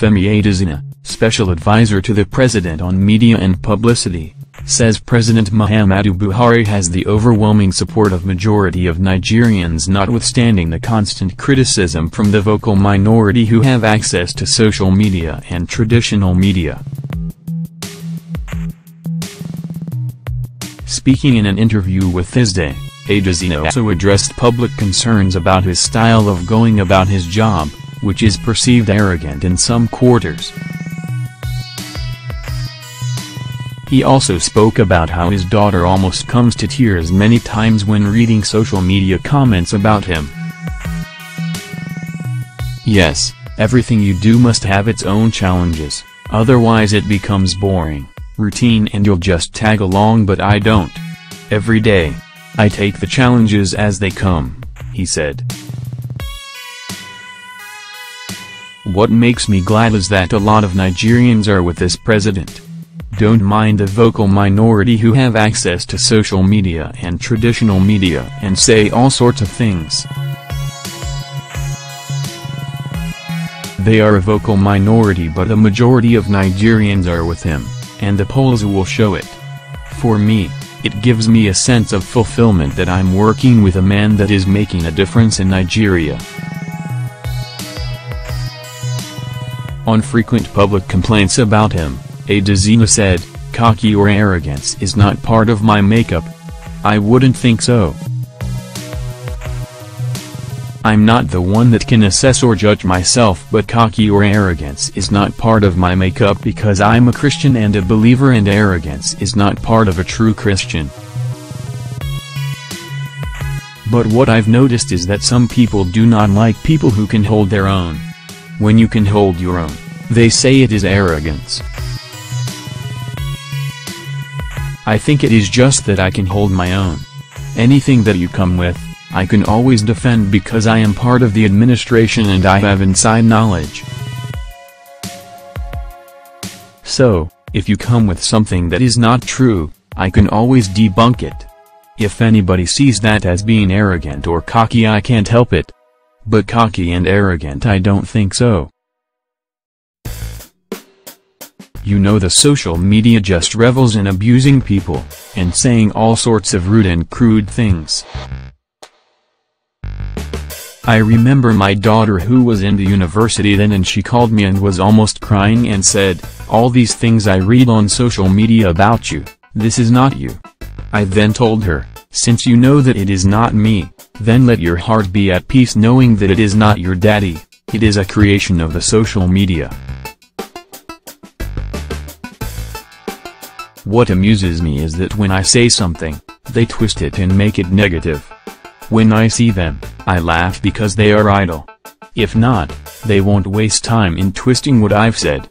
Femi Adesina, special advisor to the president on media and publicity, says President Muhammadu Buhari has the overwhelming support of majority of Nigerians notwithstanding the constant criticism from the vocal minority who have access to social media and traditional media. Speaking in an interview with Thisday, Adesina also addressed public concerns about his style of going about his job, which is perceived arrogant in some quarters. He also spoke about how his daughter almost comes to tears many times when reading social media comments about him. Yes, everything you do must have its own challenges, otherwise it becomes boring, routine and you'll just tag along, but I don't. Every day, I take the challenges as they come, he said. What makes me glad is that a lot of Nigerians are with this president. Don't mind the vocal minority who have access to social media and traditional media and say all sorts of things. They are a vocal minority, but a majority of Nigerians are with him, and the polls will show it. For me, it gives me a sense of fulfillment that I'm working with a man that is making a difference in Nigeria. On frequent public complaints about him, Adesina said, "Cocky or arrogance is not part of my makeup. I wouldn't think so. I'm not the one that can assess or judge myself, but cocky or arrogance is not part of my makeup because I'm a Christian and a believer, and arrogance is not part of a true Christian. But what I've noticed is that some people do not like people who can hold their own. When you can hold your own, they say it is arrogance. I think it is just that I can hold my own. Anything that you come with, I can always defend because I am part of the administration and I have inside knowledge. So, if you come with something that is not true, I can always debunk it. If anybody sees that as being arrogant or cocky, I can't help it. But cocky and arrogant, I don't think so. You know, the social media just revels in abusing people, and saying all sorts of rude and crude things. I remember my daughter who was in the university then, and she called me and was almost crying and said, "All these things I read on social media about you, this is not you." I then told her, "Since you know that it is not me, then let your heart be at peace knowing that it is not your daddy, it is a creation of the social media." What amuses me is that when I say something, they twist it and make it negative. When I see them, I laugh because they are idle. If not, they won't waste time in twisting what I've said.